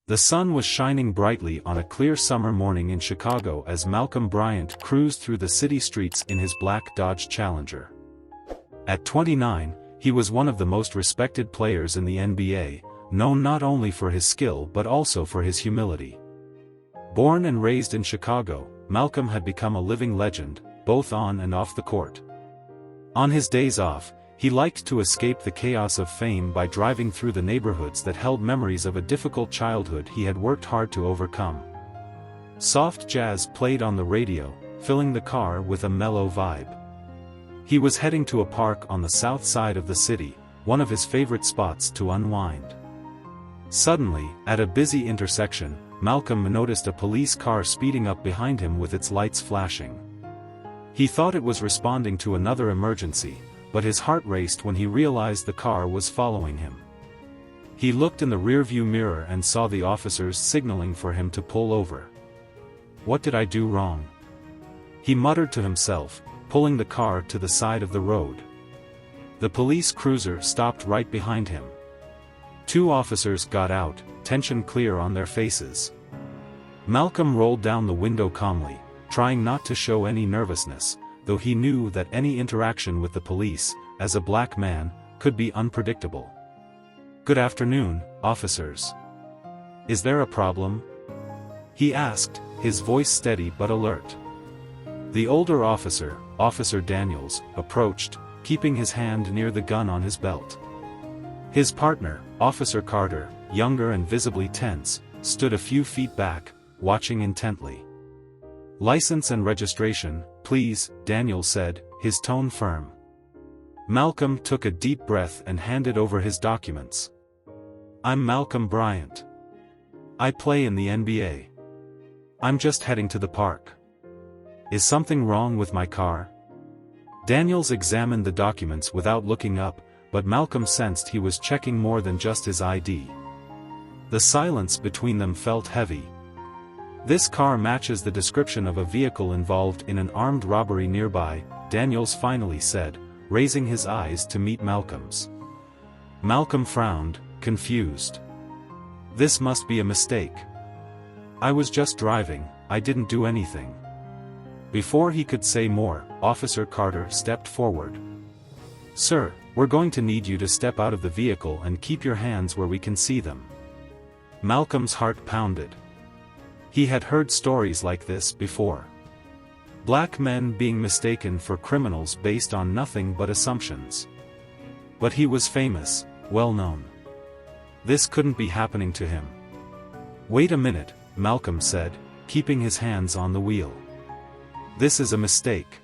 The sun was shining brightly on a clear summer morning in Chicago as Malcolm Bryant cruised through the city streets in his black Dodge Challenger. At 29, he was one of the most respected players in the NBA, known not only for his skill but also for his humility. Born and raised in Chicago, Malcolm had become a living legend, both on and off the court. On his days off, he liked to escape the chaos of fame by driving through the neighborhoods that held memories of a difficult childhood he had worked hard to overcome. Soft jazz played on the radio, filling the car with a mellow vibe. He was heading to a park on the south side of the city, one of his favorite spots to unwind. Suddenly, at a busy intersection, Malcolm noticed a police car speeding up behind him with its lights flashing. He thought it was responding to another emergency, but his heart raced when he realized the car was following him. He looked in the rearview mirror and saw the officers signaling for him to pull over. "What did I do wrong?" he muttered to himself, pulling the car to the side of the road. The police cruiser stopped right behind him. Two officers got out, tension clear on their faces. Malcolm rolled down the window calmly, trying not to show any nervousness, though he knew that any interaction with the police, as a black man, could be unpredictable. "Good afternoon, officers. Is there a problem?" he asked, his voice steady but alert. The older officer, Officer Daniels, approached, keeping his hand near the gun on his belt. His partner, Officer Carter, younger and visibly tense, stood a few feet back, watching intently. "License and registration, please," Daniel said, his tone firm. Malcolm took a deep breath and handed over his documents. "I'm Malcolm Bryant. I play in the NBA. I'm just heading to the park. Is something wrong with my car?" Daniels examined the documents without looking up, but Malcolm sensed he was checking more than just his ID. The silence between them felt heavy. "This car matches the description of a vehicle involved in an armed robbery nearby," Daniels finally said, raising his eyes to meet Malcolm's. Malcolm frowned, confused. "This must be a mistake. I was just driving, I didn't do anything." Before he could say more, Officer Carter stepped forward. "Sir, we're going to need you to step out of the vehicle and keep your hands where we can see them." Malcolm's heart pounded. He had heard stories like this before. Black men being mistaken for criminals based on nothing but assumptions. But he was famous, well known. This couldn't be happening to him. "Wait a minute," Malcolm said, keeping his hands on the wheel. "This is a mistake.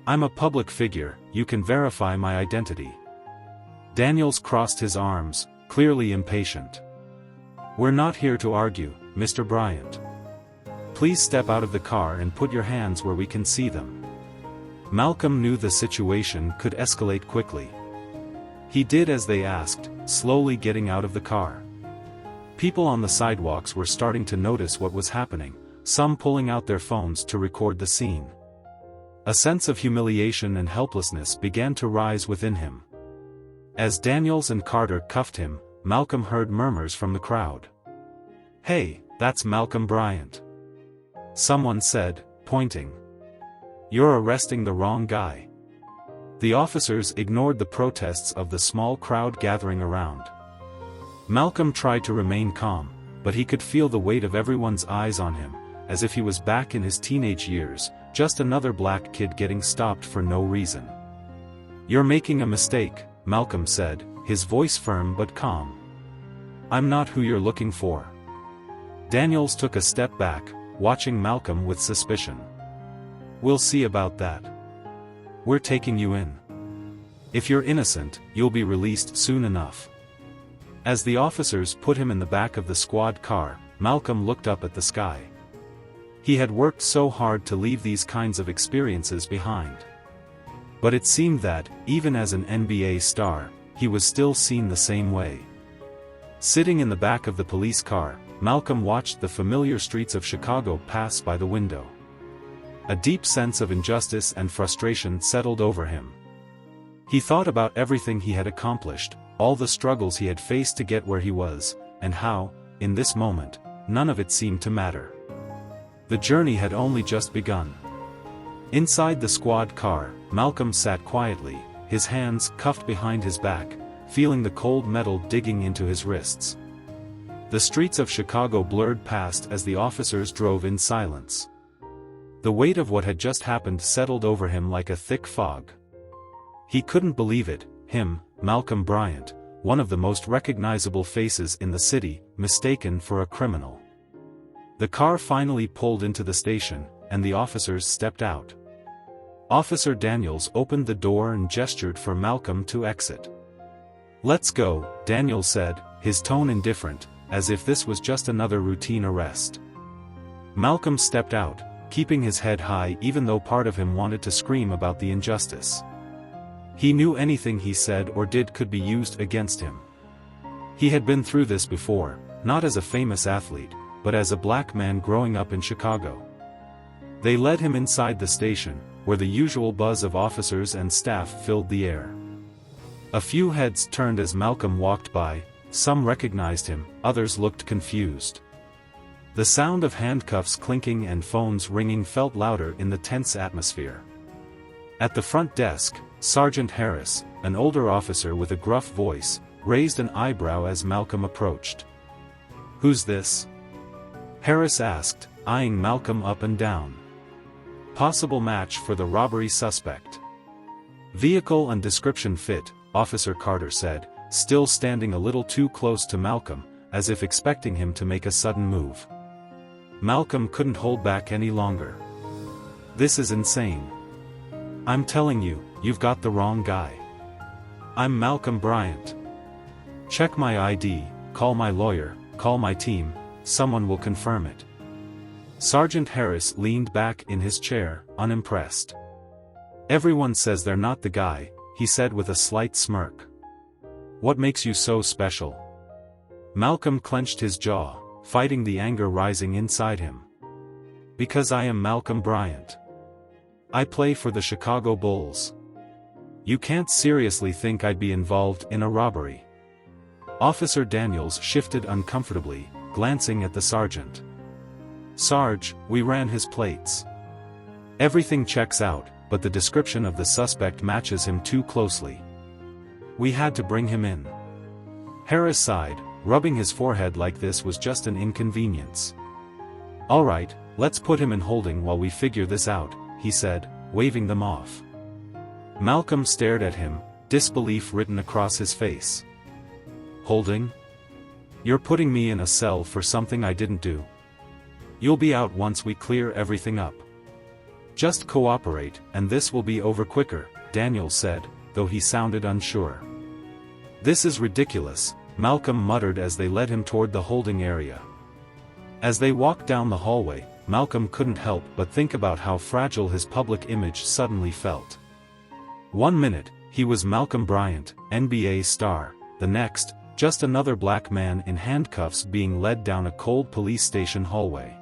I'm a public figure, you can verify my identity." Daniels crossed his arms, clearly impatient. "We're not here to argue, Mr. Bryant. Please step out of the car and put your hands where we can see them." Malcolm knew the situation could escalate quickly. He did as they asked, slowly getting out of the car. People on the sidewalks were starting to notice what was happening, some pulling out their phones to record the scene. A sense of humiliation and helplessness began to rise within him. As Daniels and Carter cuffed him, Malcolm heard murmurs from the crowd. "Hey, that's Malcolm Bryant," someone said, pointing. "You're arresting the wrong guy." The officers ignored the protests of the small crowd gathering around. Malcolm tried to remain calm, but he could feel the weight of everyone's eyes on him, as if he was back in his teenage years, just another black kid getting stopped for no reason. "You're making a mistake," Malcolm said, his voice firm but calm. "I'm not who you're looking for." Daniels took a step back, watching Malcolm with suspicion. "We'll see about that. We're taking you in. If you're innocent, you'll be released soon enough." As the officers put him in the back of the squad car, Malcolm looked up at the sky. He had worked so hard to leave these kinds of experiences behind. But it seemed that, even as an NBA star, he was still seen the same way. Sitting in the back of the police car, Malcolm watched the familiar streets of Chicago pass by the window. A deep sense of injustice and frustration settled over him. He thought about everything he had accomplished, all the struggles he had faced to get where he was, and how, in this moment, none of it seemed to matter. The journey had only just begun. Inside the squad car, Malcolm sat quietly, his hands cuffed behind his back, feeling the cold metal digging into his wrists. The streets of Chicago blurred past as the officers drove in silence. The weight of what had just happened settled over him like a thick fog. He couldn't believe it, him, Malcolm Bryant, one of the most recognizable faces in the city, mistaken for a criminal. The car finally pulled into the station, and the officers stepped out. Officer Daniels opened the door and gestured for Malcolm to exit. "Let's go," Daniels said, his tone indifferent, as if this was just another routine arrest. Malcolm stepped out, keeping his head high even though part of him wanted to scream about the injustice. He knew anything he said or did could be used against him. He had been through this before, not as a famous athlete, but as a black man growing up in Chicago. They led him inside the station, where the usual buzz of officers and staff filled the air. A few heads turned as Malcolm walked by, some recognized him, others looked confused. The sound of handcuffs clinking and phones ringing felt louder in the tense atmosphere. At the front desk, Sergeant Harris, an older officer with a gruff voice, raised an eyebrow as Malcolm approached. "Who's this?" Harris asked, eyeing Malcolm up and down. "Possible match for the robbery suspect." "Vehicle and description fit," Officer Carter said, still standing a little too close to Malcolm, as if expecting him to make a sudden move. Malcolm couldn't hold back any longer. "This is insane. I'm telling you, you've got the wrong guy. I'm Malcolm Bryant. Check my ID, call my lawyer, call my team, someone will confirm it." Sergeant Harris leaned back in his chair, unimpressed. "Everyone says they're not the guy," he said with a slight smirk. "What makes you so special?" Malcolm clenched his jaw, fighting the anger rising inside him. "Because I am Malcolm Bryant. I play for the Chicago Bulls. You can't seriously think I'd be involved in a robbery." Officer Daniels shifted uncomfortably, glancing at the sergeant. "Sarge, we ran his plates. Everything checks out, but the description of the suspect matches him too closely. We had to bring him in." Harris sighed, rubbing his forehead like this was just an inconvenience. "All right, let's put him in holding while we figure this out," he said, waving them off. Malcolm stared at him, disbelief written across his face. "Holding? You're putting me in a cell for something I didn't do. You'll be out once we clear everything up. Just cooperate, and this will be over quicker," Daniels said, though he sounded unsure. "This is ridiculous," Malcolm muttered as they led him toward the holding area. As they walked down the hallway, Malcolm couldn't help but think about how fragile his public image suddenly felt. One minute, he was Malcolm Bryant, NBA star, the next, just another black man in handcuffs being led down a cold police station hallway.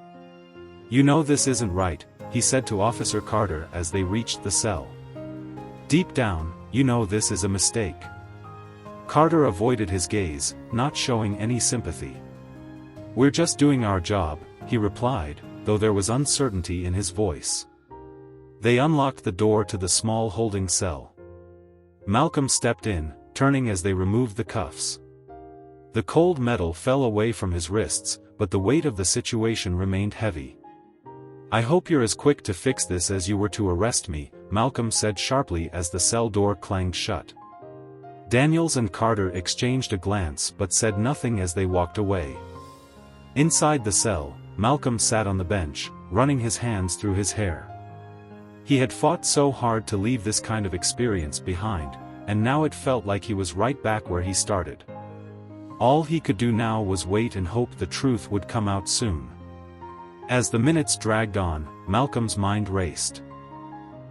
"You know this isn't right," he said to Officer Carter as they reached the cell. "Deep down, you know this is a mistake." Carter avoided his gaze, not showing any sympathy. "We're just doing our job," he replied, though there was uncertainty in his voice. They unlocked the door to the small holding cell. Malcolm stepped in, turning as they removed the cuffs. The cold metal fell away from his wrists, but the weight of the situation remained heavy. "I hope you're as quick to fix this as you were to arrest me," Malcolm said sharply as the cell door clanged shut. Daniels and Carter exchanged a glance but said nothing as they walked away. Inside the cell, Malcolm sat on the bench, running his hands through his hair. He had fought so hard to leave this kind of experience behind, and now it felt like he was right back where he started. All he could do now was wait and hope the truth would come out soon. As the minutes dragged on, Malcolm's mind raced.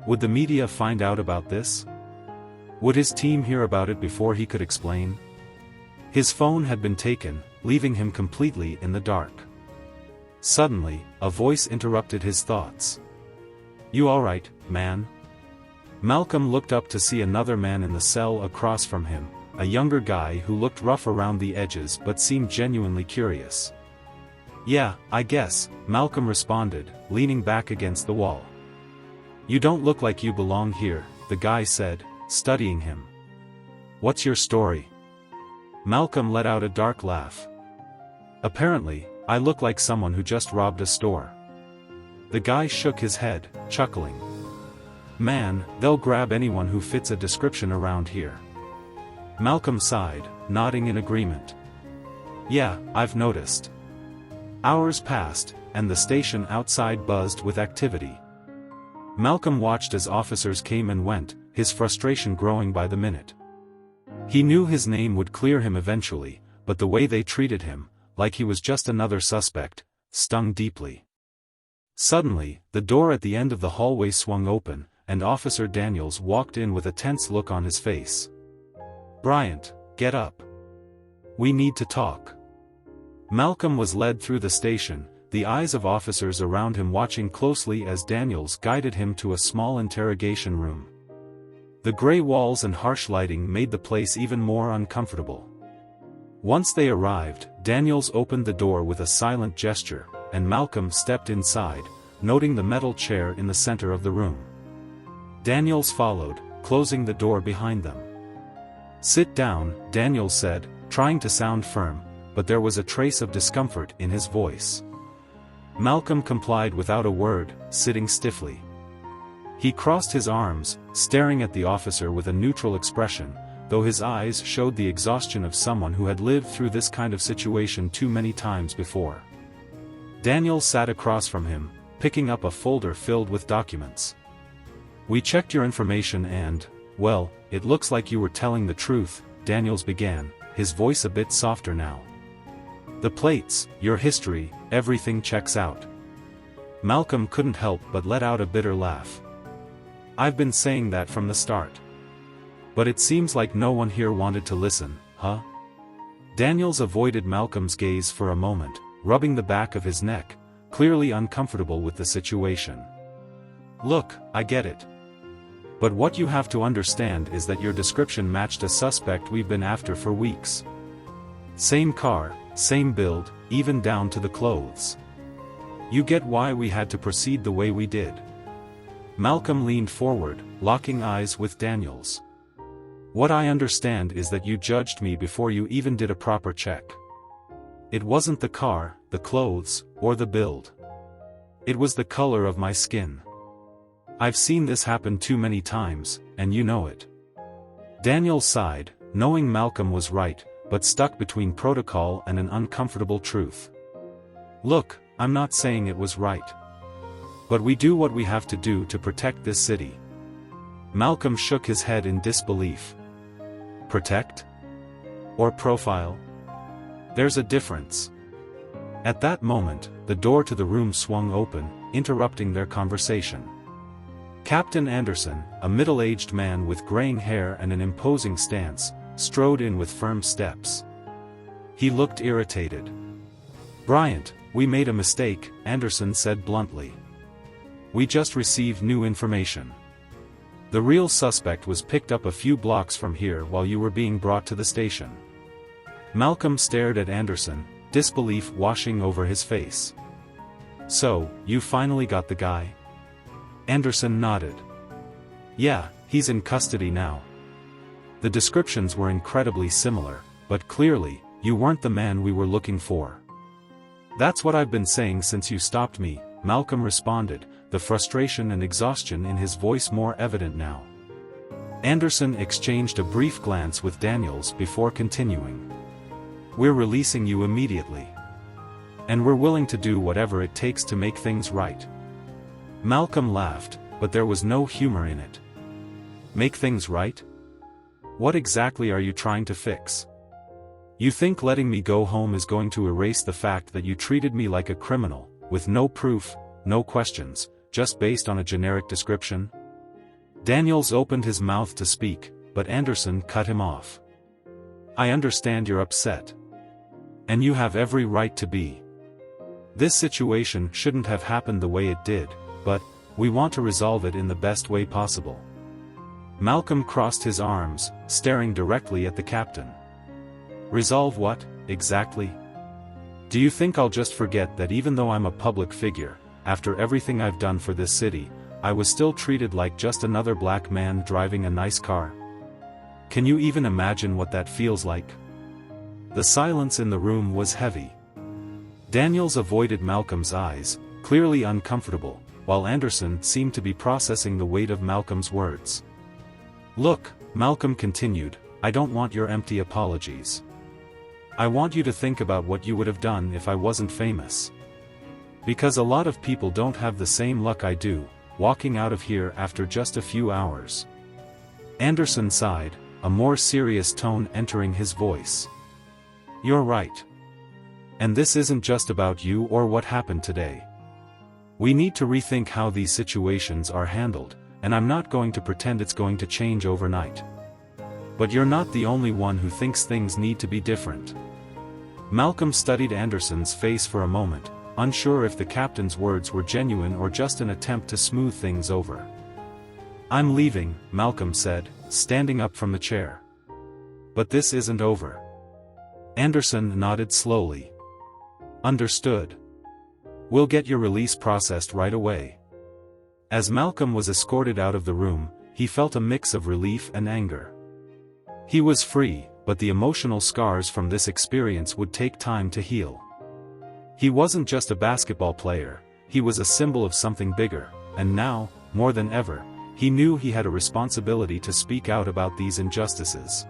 Would the media find out about this? Would his team hear about it before he could explain? His phone had been taken, leaving him completely in the dark. Suddenly, a voice interrupted his thoughts. "You all right, man?" Malcolm looked up to see another man in the cell across from him, a younger guy who looked rough around the edges but seemed genuinely curious. Yeah, I guess, Malcolm responded, leaning back against the wall. You don't look like you belong here, the guy said, studying him. What's your story? Malcolm let out a dark laugh. Apparently, I look like someone who just robbed a store. The guy shook his head, chuckling. Man, they'll grab anyone who fits a description around here. Malcolm sighed, nodding in agreement. Yeah, I've noticed. Hours passed, and the station outside buzzed with activity. Malcolm watched as officers came and went, his frustration growing by the minute. He knew his name would clear him eventually, but the way they treated him, like he was just another suspect, stung deeply. Suddenly, the door at the end of the hallway swung open, and Officer Daniels walked in with a tense look on his face. Bryant, get up. We need to talk. Malcolm was led through the station, the eyes of officers around him watching closely as Daniels guided him to a small interrogation room. The gray walls and harsh lighting made the place even more uncomfortable. Once they arrived, Daniels opened the door with a silent gesture, and Malcolm stepped inside, noting the metal chair in the center of the room. Daniels followed, closing the door behind them. Sit down, Daniels said, trying to sound firm, but there was a trace of discomfort in his voice. Malcolm complied without a word, sitting stiffly. He crossed his arms, staring at the officer with a neutral expression, though his eyes showed the exhaustion of someone who had lived through this kind of situation too many times before. Daniels sat across from him, picking up a folder filled with documents. We checked your information and, well, it looks like you were telling the truth, Daniels began, his voice a bit softer now. The plates, your history, everything checks out. Malcolm couldn't help but let out a bitter laugh. I've been saying that from the start. But it seems like no one here wanted to listen, huh? Daniels avoided Malcolm's gaze for a moment, rubbing the back of his neck, clearly uncomfortable with the situation. Look, I get it. But what you have to understand is that your description matched a suspect we've been after for weeks. Same car, same build, even down to the clothes. You get why we had to proceed the way we did. Malcolm leaned forward, locking eyes with Daniels. What I understand is that you judged me before you even did a proper check. It wasn't the car, the clothes, or the build. It was the color of my skin. I've seen this happen too many times, and you know it. Daniels sighed, knowing Malcolm was right, but stuck between protocol and an uncomfortable truth. Look, I'm not saying it was right. But we do what we have to do to protect this city. Malcolm shook his head in disbelief. Protect? Or profile? There's a difference. At that moment, the door to the room swung open, interrupting their conversation. Captain Anderson, a middle-aged man with graying hair and an imposing stance, strode in with firm steps. He looked irritated. Bryant, we made a mistake, Anderson said bluntly. We just received new information. The real suspect was picked up a few blocks from here while you were being brought to the station. Malcolm stared at Anderson, disbelief washing over his face. So, you finally got the guy? Anderson nodded. Yeah, he's in custody now. The descriptions were incredibly similar, but clearly, you weren't the man we were looking for. That's what I've been saying since you stopped me, Malcolm responded, the frustration and exhaustion in his voice more evident now. Anderson exchanged a brief glance with Daniels before continuing. We're releasing you immediately. And we're willing to do whatever it takes to make things right. Malcolm laughed, but there was no humor in it. Make things right? What exactly are you trying to fix? You think letting me go home is going to erase the fact that you treated me like a criminal, with no proof, no questions, just based on a generic description? Daniels opened his mouth to speak, but Anderson cut him off. I understand you're upset. And you have every right to be. This situation shouldn't have happened the way it did, but we want to resolve it in the best way possible. Malcolm crossed his arms, staring directly at the captain. Resolve what, exactly? Do you think I'll just forget that even though I'm a public figure, after everything I've done for this city, I was still treated like just another black man driving a nice car? Can you even imagine what that feels like? The silence in the room was heavy. Daniels avoided Malcolm's eyes, clearly uncomfortable, while Anderson seemed to be processing the weight of Malcolm's words. Look, Malcolm continued, I don't want your empty apologies. I want you to think about what you would have done if I wasn't famous. Because a lot of people don't have the same luck I do, walking out of here after just a few hours. Anderson sighed, a more serious tone entering his voice. You're right. And this isn't just about you or what happened today. We need to rethink how these situations are handled, and I'm not going to pretend it's going to change overnight. But you're not the only one who thinks things need to be different. Malcolm studied Anderson's face for a moment, unsure if the captain's words were genuine or just an attempt to smooth things over. I'm leaving, Malcolm said, standing up from the chair. But this isn't over. Anderson nodded slowly. Understood. We'll get your release processed right away. As Malcolm was escorted out of the room, he felt a mix of relief and anger. He was free, but the emotional scars from this experience would take time to heal. He wasn't just a basketball player, he was a symbol of something bigger, and now, more than ever, he knew he had a responsibility to speak out about these injustices.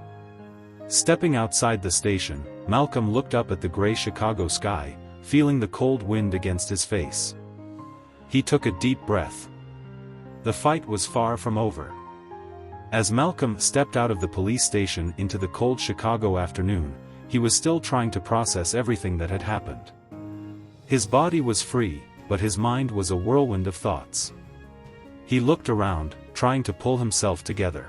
Stepping outside the station, Malcolm looked up at the gray Chicago sky, feeling the cold wind against his face. He took a deep breath. The fight was far from over. As Malcolm stepped out of the police station into the cold Chicago afternoon, he was still trying to process everything that had happened. His body was free, but his mind was a whirlwind of thoughts. He looked around, trying to pull himself together.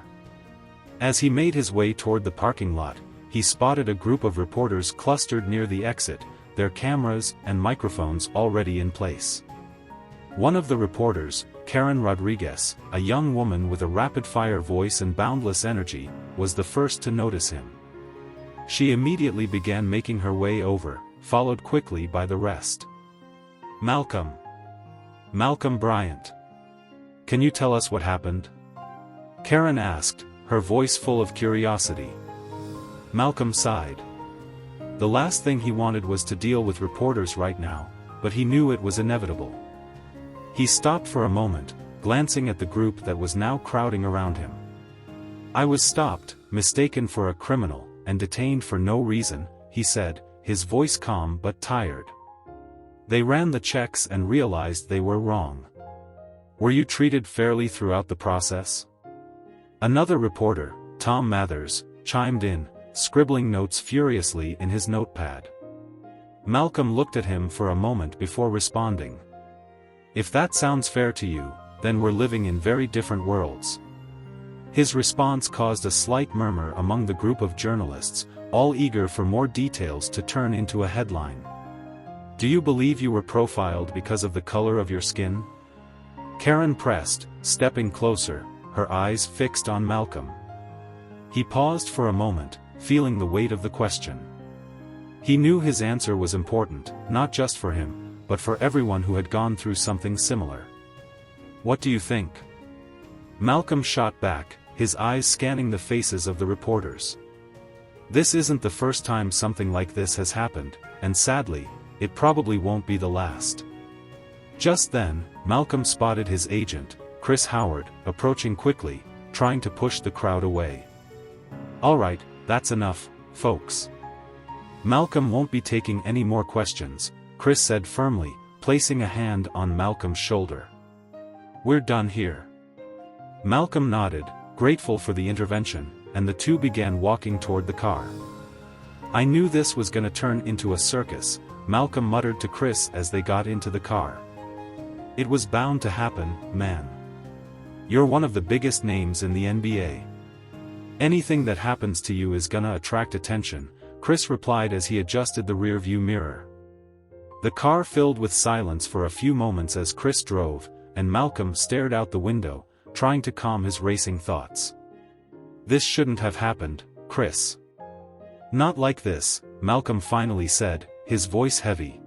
As he made his way toward the parking lot, he spotted a group of reporters clustered near the exit, their cameras and microphones already in place. One of the reporters, Karen Rodriguez, a young woman with a rapid-fire voice and boundless energy, was the first to notice him. She immediately began making her way over, followed quickly by the rest. Malcolm Bryant. Can you tell us what happened? Karen asked, her voice full of curiosity. Malcolm sighed. The last thing he wanted was to deal with reporters right now, but he knew it was inevitable. He stopped for a moment, glancing at the group that was now crowding around him. I was stopped, mistaken for a criminal, and detained for no reason, he said, his voice calm but tired. They ran the checks and realized they were wrong. Were you treated fairly throughout the process? Another reporter, Tom Mathers, chimed in, scribbling notes furiously in his notepad. Malcolm looked at him for a moment before responding. If that sounds fair to you, then we're living in very different worlds. His response caused a slight murmur among the group of journalists, all eager for more details to turn into a headline. Do you believe you were profiled because of the color of your skin? Karen pressed, stepping closer, her eyes fixed on Malcolm. He paused for a moment, feeling the weight of the question. He knew his answer was important, not just for him, but for everyone who had gone through something similar. What do you think? Malcolm shot back, his eyes scanning the faces of the reporters. This isn't the first time something like this has happened, and sadly, it probably won't be the last. Just then, Malcolm spotted his agent, Chris Howard, approaching quickly, trying to push the crowd away. All right, that's enough, folks. Malcolm won't be taking any more questions, Chris said firmly, placing a hand on Malcolm's shoulder. We're done here. Malcolm nodded, grateful for the intervention, and the two began walking toward the car. I knew this was gonna turn into a circus, Malcolm muttered to Chris as they got into the car. It was bound to happen, man. You're one of the biggest names in the NBA. Anything that happens to you is gonna attract attention, Chris replied as he adjusted the rearview mirror. The car filled with silence for a few moments as Chris drove, and Malcolm stared out the window, trying to calm his racing thoughts. This shouldn't have happened, Chris. Not like this, Malcolm finally said, his voice heavy.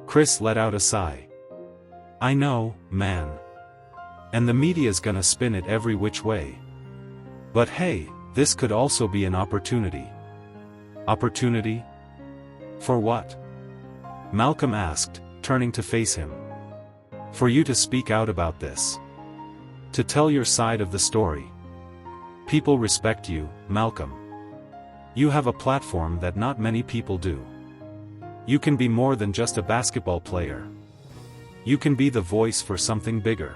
Chris let out a sigh. I know, man. And the media's gonna spin it every which way. But hey, this could also be an opportunity. Opportunity? For what? Malcolm asked, turning to face him. For you to speak out about this. To tell your side of the story. People respect you, Malcolm. You have a platform that not many people do. You can be more than just a basketball player. You can be the voice for something bigger.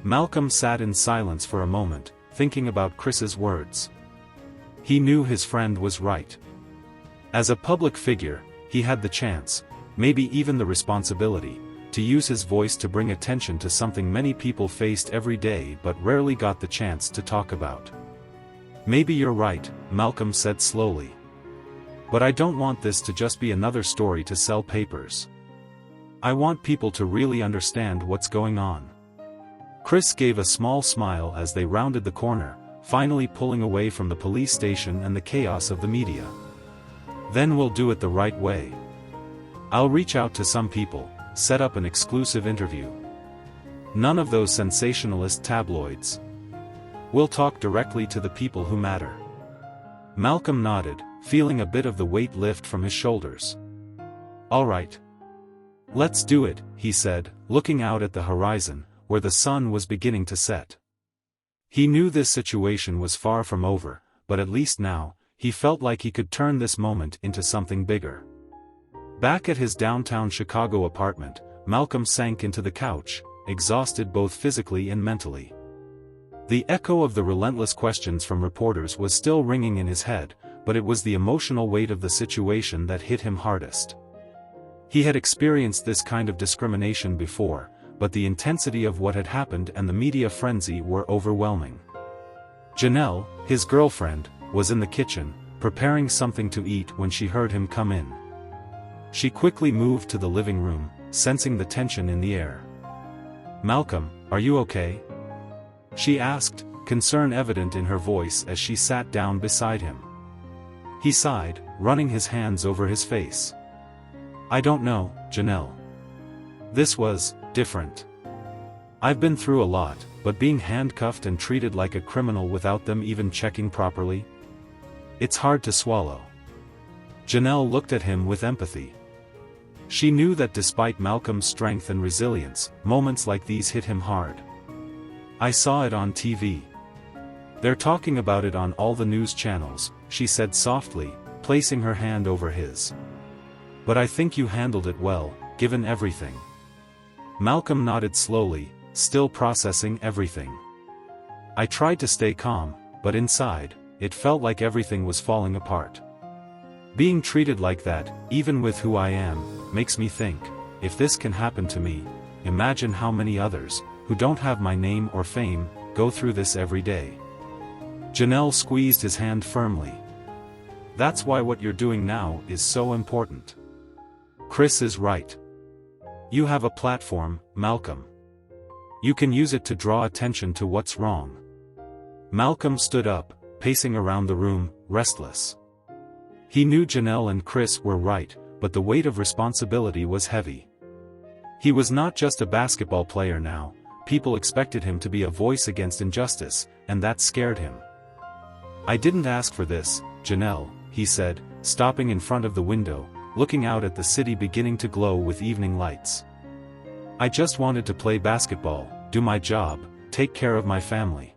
Malcolm sat in silence for a moment, thinking about Chris's words. He knew his friend was right. As a public figure, he had the chance, maybe even the responsibility, to use his voice to bring attention to something many people faced every day but rarely got the chance to talk about. Maybe you're right, Malcolm said slowly. But I don't want this to just be another story to sell papers. I want people to really understand what's going on. Chris gave a small smile as they rounded the corner, finally pulling away from the police station and the chaos of the media. Then we'll do it the right way. I'll reach out to some people, set up an exclusive interview. None of those sensationalist tabloids. We'll talk directly to the people who matter. Malcolm nodded, feeling a bit of the weight lift from his shoulders. All right. Let's do it, he said, looking out at the horizon, where the sun was beginning to set. He knew this situation was far from over, but at least now, he felt like he could turn this moment into something bigger. Back at his downtown Chicago apartment, Malcolm sank into the couch, exhausted both physically and mentally. The echo of the relentless questions from reporters was still ringing in his head, but it was the emotional weight of the situation that hit him hardest. He had experienced this kind of discrimination before, but the intensity of what had happened and the media frenzy were overwhelming. Janelle, his girlfriend, was in the kitchen, preparing something to eat when she heard him come in. She quickly moved to the living room, sensing the tension in the air. Malcolm, are you okay? She asked, concern evident in her voice as she sat down beside him. He sighed, running his hands over his face. I don't know, Janelle. This was different. I've been through a lot, but being handcuffed and treated like a criminal without them even checking properly? It's hard to swallow. Janelle looked at him with empathy. She knew that despite Malcolm's strength and resilience, moments like these hit him hard. I saw it on TV. They're talking about it on all the news channels, she said softly, placing her hand over his. But I think you handled it well, given everything. Malcolm nodded slowly, still processing everything. I tried to stay calm, but inside, it felt like everything was falling apart. Being treated like that, even with who I am, makes me think, if this can happen to me, imagine how many others, who don't have my name or fame, go through this every day. Janelle squeezed his hand firmly. That's why what you're doing now is so important. Chris is right. You have a platform, Malcolm. You can use it to draw attention to what's wrong. Malcolm stood up, pacing around the room, restless. He knew Janelle and Chris were right, but the weight of responsibility was heavy. He was not just a basketball player now, people expected him to be a voice against injustice, and that scared him. I didn't ask for this, Janelle, he said, stopping in front of the window, looking out at the city beginning to glow with evening lights. I just wanted to play basketball, do my job, take care of my family.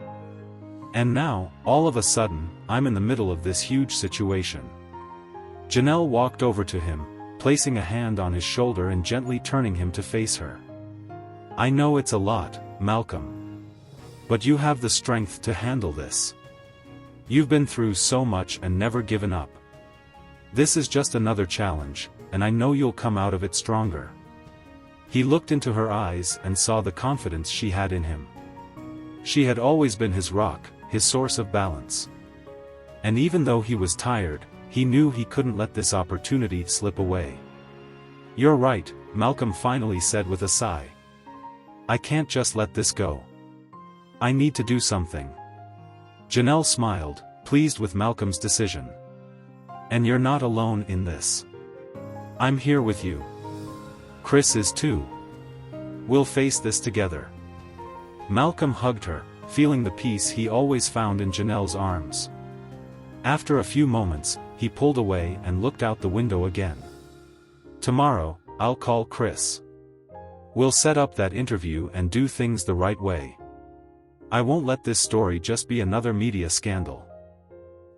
And now, all of a sudden, I'm in the middle of this huge situation. Janelle walked over to him, placing a hand on his shoulder and gently turning him to face her. I know it's a lot, Malcolm. But you have the strength to handle this. You've been through so much and never given up. This is just another challenge, and I know you'll come out of it stronger. He looked into her eyes and saw the confidence she had in him. She had always been his rock, his source of balance. And even though he was tired, he knew he couldn't let this opportunity slip away. You're right, Malcolm finally said with a sigh. I can't just let this go. I need to do something. Janelle smiled, pleased with Malcolm's decision. And you're not alone in this. I'm here with you. Chris is too. We'll face this together. Malcolm hugged her, feeling the peace he always found in Janelle's arms. After a few moments, he pulled away and looked out the window again. Tomorrow, I'll call Chris. We'll set up that interview and do things the right way. I won't let this story just be another media scandal.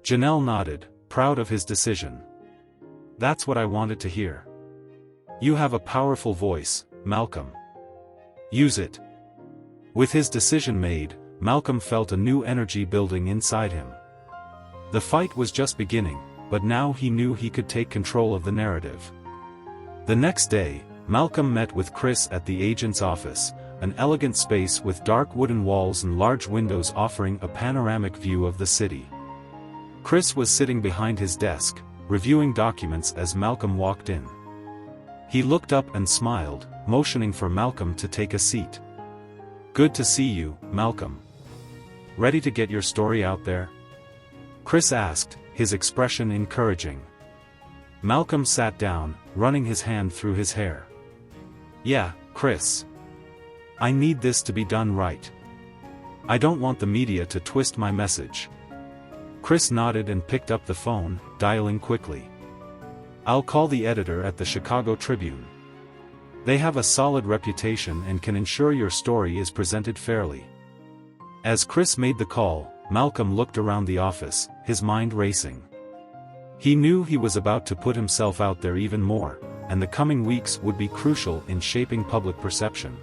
Janelle nodded, proud of his decision. That's what I wanted to hear. You have a powerful voice, Malcolm. Use it. With his decision made, Malcolm felt a new energy building inside him. The fight was just beginning, but now he knew he could take control of the narrative. The next day, Malcolm met with Chris at the agent's office, an elegant space with dark wooden walls and large windows offering a panoramic view of the city. Chris was sitting behind his desk, reviewing documents as Malcolm walked in. He looked up and smiled, motioning for Malcolm to take a seat. Good to see you, Malcolm. Ready to get your story out there? Chris asked, his expression encouraging. Malcolm sat down, running his hand through his hair. Yeah, Chris. I need this to be done right. I don't want the media to twist my message. Chris nodded and picked up the phone, dialing quickly. I'll call the editor at the Chicago Tribune. They have a solid reputation and can ensure your story is presented fairly. As Chris made the call, Malcolm looked around the office, his mind racing. He knew he was about to put himself out there even more, and the coming weeks would be crucial in shaping public perception.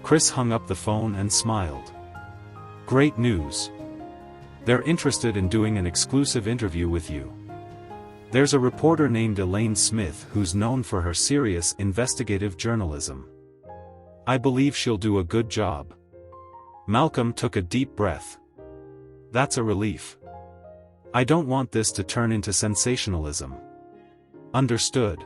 Chris hung up the phone and smiled. Great news. They're interested in doing an exclusive interview with you. There's a reporter named Elaine Smith who's known for her serious investigative journalism. I believe she'll do a good job. Malcolm took a deep breath. That's a relief. I don't want this to turn into sensationalism. Understood.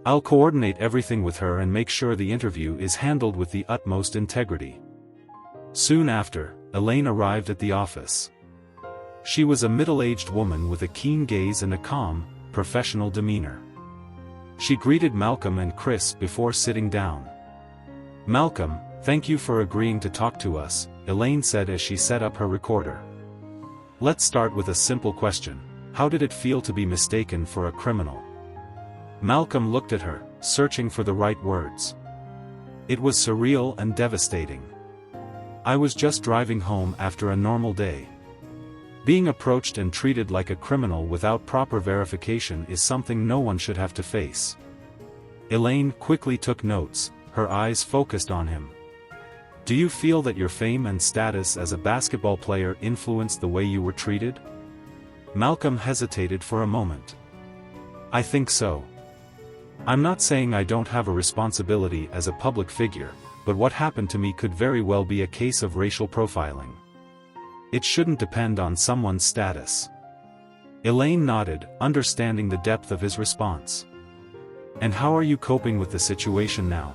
I'll coordinate everything with her and make sure the interview is handled with the utmost integrity. Soon after, Elaine arrived at the office. She was a middle-aged woman with a keen gaze and a calm, professional demeanor. She greeted Malcolm and Chris before sitting down. Malcolm, thank you for agreeing to talk to us, Elaine said as she set up her recorder. Let's start with a simple question. How did it feel to be mistaken for a criminal? Malcolm looked at her, searching for the right words. It was surreal and devastating. I was just driving home after a normal day. Being approached and treated like a criminal without proper verification is something no one should have to face. Elaine quickly took notes, her eyes focused on him. Do you feel that your fame and status as a basketball player influenced the way you were treated? Malcolm hesitated for a moment. I think so. I'm not saying I don't have a responsibility as a public figure, but what happened to me could very well be a case of racial profiling. It shouldn't depend on someone's status. Elaine nodded, understanding the depth of his response. And how are you coping with the situation now?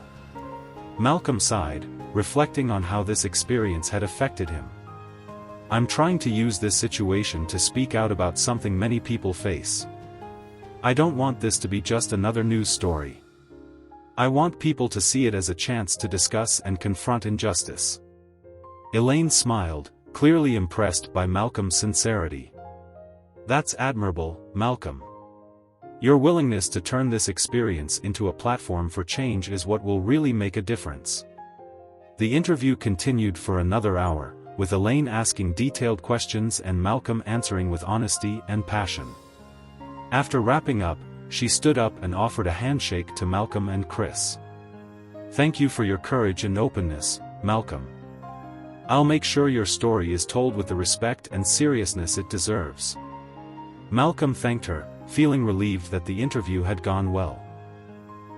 Malcolm sighed, reflecting on how this experience had affected him. I'm trying to use this situation to speak out about something many people face. I don't want this to be just another news story. I want people to see it as a chance to discuss and confront injustice. Elaine smiled, clearly impressed by Malcolm's sincerity. That's admirable, Malcolm. Your willingness to turn this experience into a platform for change is what will really make a difference. The interview continued for another hour, with Elaine asking detailed questions and Malcolm answering with honesty and passion. After wrapping up, she stood up and offered a handshake to Malcolm and Chris. Thank you for your courage and openness, Malcolm. I'll make sure your story is told with the respect and seriousness it deserves. Malcolm thanked her, feeling relieved that the interview had gone well.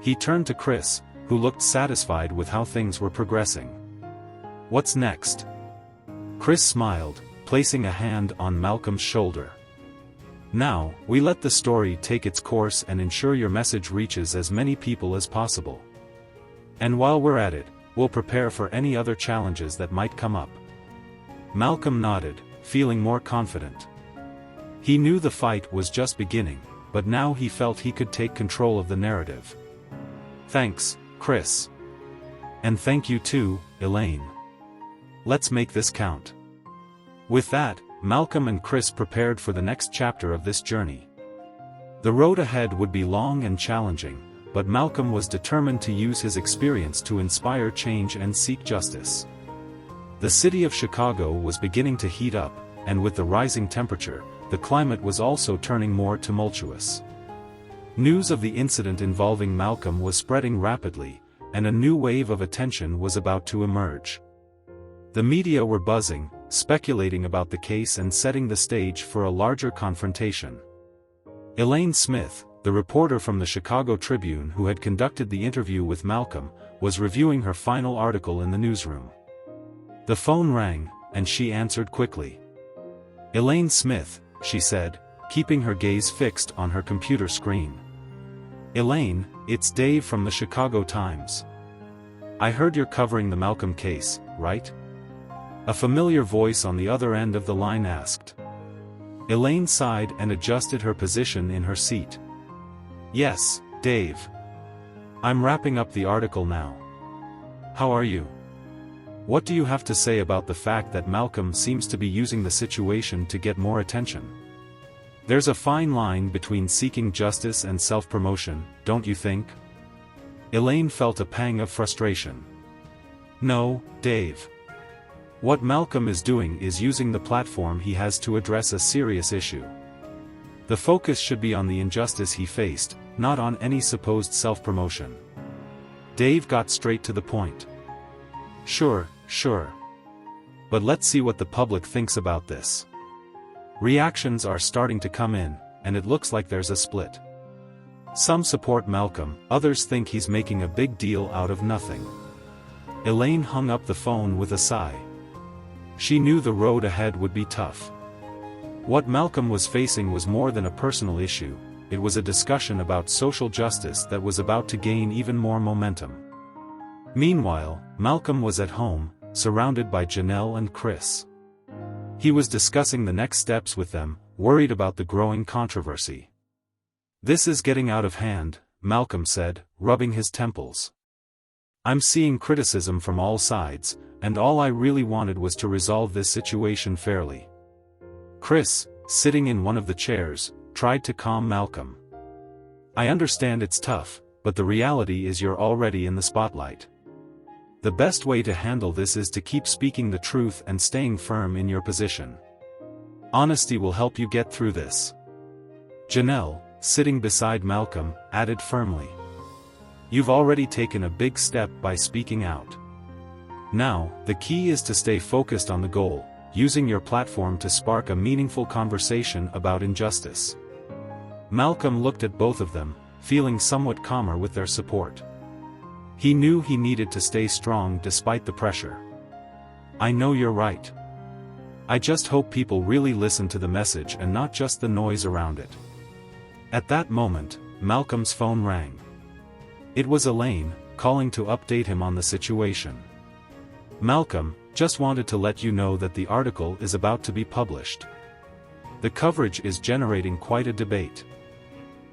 He turned to Chris, who looked satisfied with how things were progressing. What's next? Chris smiled, placing a hand on Malcolm's shoulder. Now, we let the story take its course and ensure your message reaches as many people as possible. And while we're at it, we'll prepare for any other challenges that might come up. Malcolm nodded, feeling more confident. He knew the fight was just beginning, but now he felt he could take control of the narrative. "Thanks, Chris. And thank you too, Elaine. Let's make this count." With that, Malcolm and Chris prepared for the next chapter of this journey. The road ahead would be long and challenging, but Malcolm was determined to use his experience to inspire change and seek justice. The city of Chicago was beginning to heat up, and with the rising temperature, the climate was also turning more tumultuous. News of the incident involving Malcolm was spreading rapidly, and a new wave of attention was about to emerge. The media were buzzing, speculating about the case and setting the stage for a larger confrontation. Elaine Smith, the reporter from the Chicago Tribune who had conducted the interview with Malcolm, was reviewing her final article in the newsroom. The phone rang, and she answered quickly. "Elaine Smith," she said, keeping her gaze fixed on her computer screen. "Elaine, it's Dave from the Chicago Times. I heard you're covering the Malcolm case, right?" A familiar voice on the other end of the line asked. Elaine sighed and adjusted her position in her seat. "Yes, Dave. I'm wrapping up the article now. How are you? What do you have to say about the fact that Malcolm seems to be using the situation to get more attention? There's a fine line between seeking justice and self-promotion, don't you think?" Elaine felt a pang of frustration. "No, Dave. What Malcolm is doing is using the platform he has to address a serious issue. The focus should be on the injustice he faced, not on any supposed self-promotion." Dave got straight to the point. Sure. But let's see what the public thinks about this. Reactions are starting to come in, and it looks like there's a split. Some support Malcolm, others think he's making a big deal out of nothing." Elaine hung up the phone with a sigh. She knew the road ahead would be tough. What Malcolm was facing was more than a personal issue, it was a discussion about social justice that was about to gain even more momentum. Meanwhile, Malcolm was at home, surrounded by Janelle and Chris. He was discussing the next steps with them, worried about the growing controversy. "This is getting out of hand," Malcolm said, rubbing his temples. "I'm seeing criticism from all sides, and all I really wanted was to resolve this situation fairly." Chris, sitting in one of the chairs, tried to calm Malcolm. "I understand it's tough, but the reality is you're already in the spotlight. The best way to handle this is to keep speaking the truth and staying firm in your position. Honesty will help you get through this." Janelle, sitting beside Malcolm, added firmly. "You've already taken a big step by speaking out. Now, the key is to stay focused on the goal, using your platform to spark a meaningful conversation about injustice." Malcolm looked at both of them, feeling somewhat calmer with their support. He knew he needed to stay strong despite the pressure. "I know you're right. I just hope people really listen to the message and not just the noise around it." At that moment, Malcolm's phone rang. It was Elaine, calling to update him on the situation. "Malcolm, just wanted to let you know that the article is about to be published. The coverage is generating quite a debate.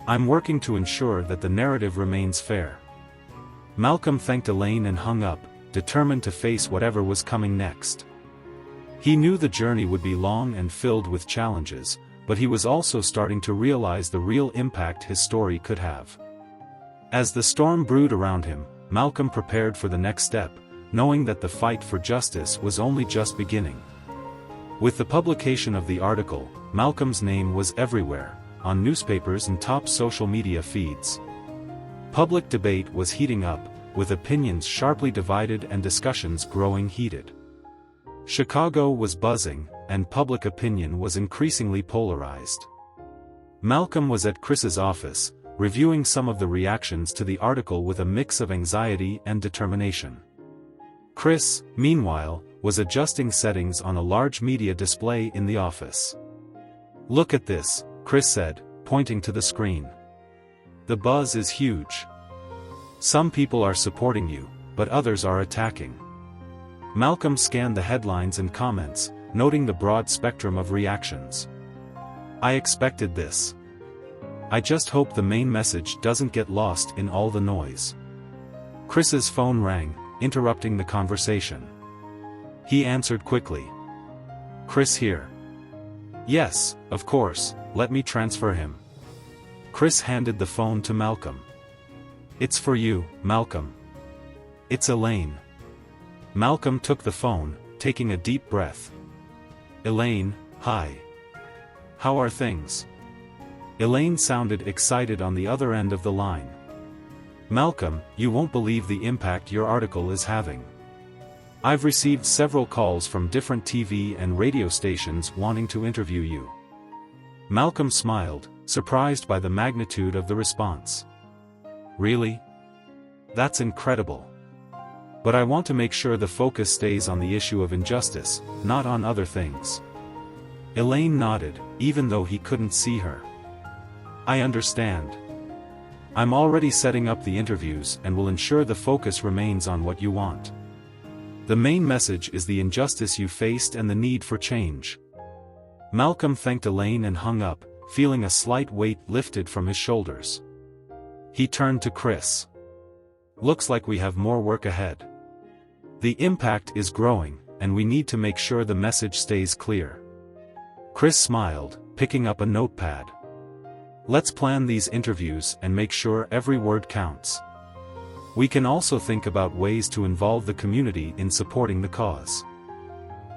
I'm working to ensure that the narrative remains fair." Malcolm thanked Elaine and hung up, determined to face whatever was coming next. He knew the journey would be long and filled with challenges, but he was also starting to realize the real impact his story could have. As the storm brewed around him, Malcolm prepared for the next step, knowing that the fight for justice was only just beginning. With the publication of the article, Malcolm's name was everywhere, on newspapers and top social media feeds. Public debate was heating up, with opinions sharply divided and discussions growing heated. Chicago was buzzing, and public opinion was increasingly polarized. Malcolm was at Chris's office, reviewing some of the reactions to the article with a mix of anxiety and determination. Chris, meanwhile, was adjusting settings on a large media display in the office. "Look at this," Chris said, pointing to the screen. "The buzz is huge. Some people are supporting you, but others are attacking." Malcolm scanned the headlines and comments, noting the broad spectrum of reactions. "I expected this. I just hope the main message doesn't get lost in all the noise. Chris's phone rang, interrupting the conversation. He answered quickly. Chris here. Yes, of course, let me transfer him. Chris handed the phone to Malcolm. It's for you, Malcolm. It's Elaine. Malcolm took the phone, taking a deep breath. Elaine, hi. How are things? Elaine sounded excited on the other end of the line. Malcolm, you won't believe the impact your article is having. I've received several calls from different TV and radio stations wanting to interview you. Malcolm smiled, surprised by the magnitude of the response. Really? That's incredible. But I want to make sure the focus stays on the issue of injustice, not on other things. Elaine nodded, even though he couldn't see her. I understand. I'm already setting up the interviews and will ensure the focus remains on what you want. The main message is the injustice you faced and the need for change. Malcolm thanked Elaine and hung up, feeling a slight weight lifted from his shoulders. He turned to Chris. Looks like we have more work ahead. The impact is growing, and we need to make sure the message stays clear. Chris smiled, picking up a notepad. Let's plan these interviews and make sure every word counts. We can also think about ways to involve the community in supporting the cause.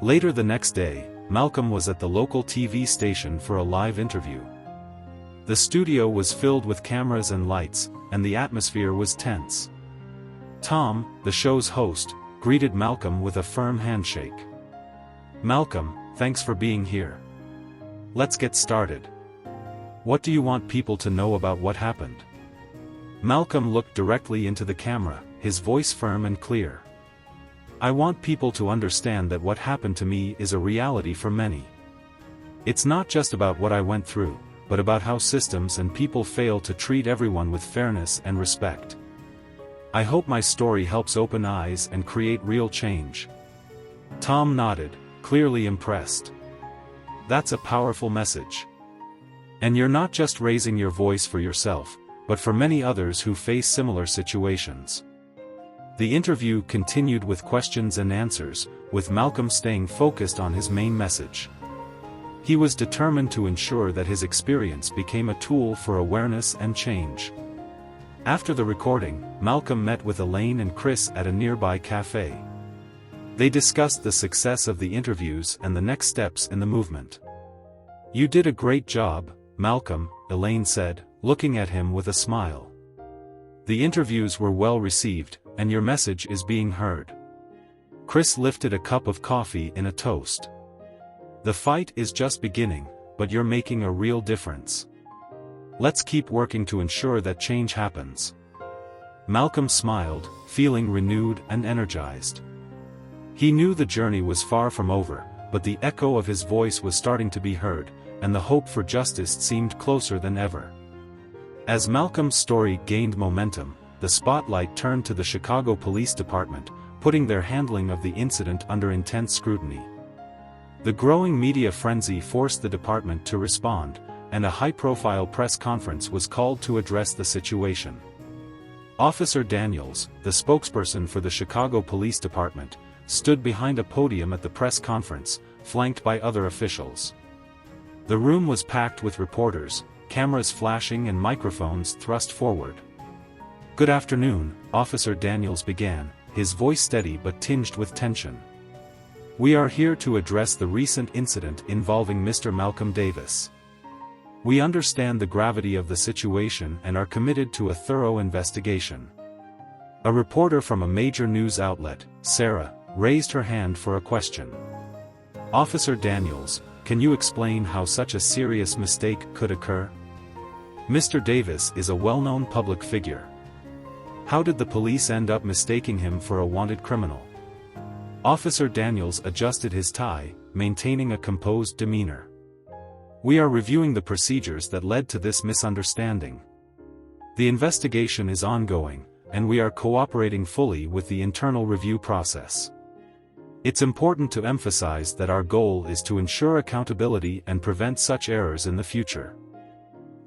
Later the next day, Malcolm was at the local TV station for a live interview. The studio was filled with cameras and lights, and the atmosphere was tense. Tom, the show's host, greeted Malcolm with a firm handshake. Malcolm, thanks for being here. Let's get started. What do you want people to know about what happened? Malcolm looked directly into the camera, his voice firm and clear. I want people to understand that what happened to me is a reality for many. It's not just about what I went through, but about how systems and people fail to treat everyone with fairness and respect. I hope my story helps open eyes and create real change. Tom nodded, clearly impressed. That's a powerful message. And you're not just raising your voice for yourself, but for many others who face similar situations. The interview continued with questions and answers, with Malcolm staying focused on his main message. He was determined to ensure that his experience became a tool for awareness and change. After the recording, Malcolm met with Elaine and Chris at a nearby cafe. They discussed the success of the interviews and the next steps in the movement. You did a great job, Malcolm, Elaine said, looking at him with a smile. The interviews were well received, and your message is being heard. Chris lifted a cup of coffee in a toast. The fight is just beginning, but you're making a real difference. Let's keep working to ensure that change happens. Malcolm smiled, feeling renewed and energized. He knew the journey was far from over, but the echo of his voice was starting to be heard, and the hope for justice seemed closer than ever. As Malcolm's story gained momentum, the spotlight turned to the Chicago Police Department, putting their handling of the incident under intense scrutiny. The growing media frenzy forced the department to respond, and a high-profile press conference was called to address the situation. Officer Daniels, the spokesperson for the Chicago Police Department, stood behind a podium at the press conference, flanked by other officials. The room was packed with reporters, cameras flashing and microphones thrust forward. Good afternoon, Officer Daniels began, his voice steady but tinged with tension. We are here to address the recent incident involving Mr. Malcolm Davis. We understand the gravity of the situation and are committed to a thorough investigation. A reporter from a major news outlet, Sarah, raised her hand for a question. Officer Daniels, can you explain how such a serious mistake could occur? Mr. Davis is a well-known public figure. How did the police end up mistaking him for a wanted criminal? Officer Daniels adjusted his tie, maintaining a composed demeanor. We are reviewing the procedures that led to this misunderstanding. The investigation is ongoing, and we are cooperating fully with the internal review process. It's important to emphasize that our goal is to ensure accountability and prevent such errors in the future.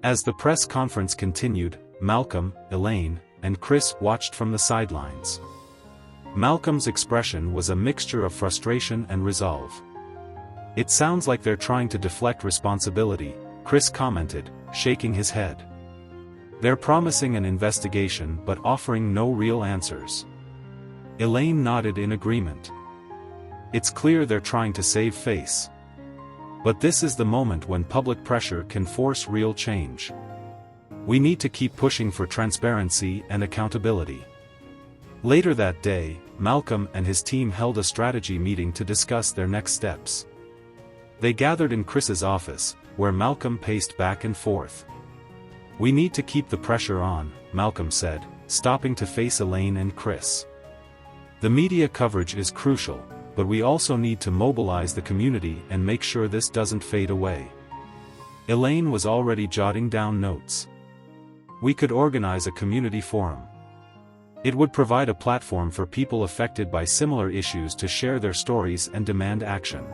As the press conference continued, Malcolm, Elaine, and Chris watched from the sidelines. Malcolm's expression was a mixture of frustration and resolve. "It sounds like they're trying to deflect responsibility," Chris commented, shaking his head. "They're promising an investigation but offering no real answers." Elaine nodded in agreement. "It's clear they're trying to save face. But this is the moment when public pressure can force real change. We need to keep pushing for transparency and accountability." Later that day, Malcolm and his team held a strategy meeting to discuss their next steps. They gathered in Chris's office, where Malcolm paced back and forth. "We need to keep the pressure on," Malcolm said, stopping to face Elaine and Chris. "The media coverage is crucial, but we also need to mobilize the community and make sure this doesn't fade away." Elaine was already jotting down notes. "We could organize a community forum. It would provide a platform for people affected by similar issues to share their stories and demand action."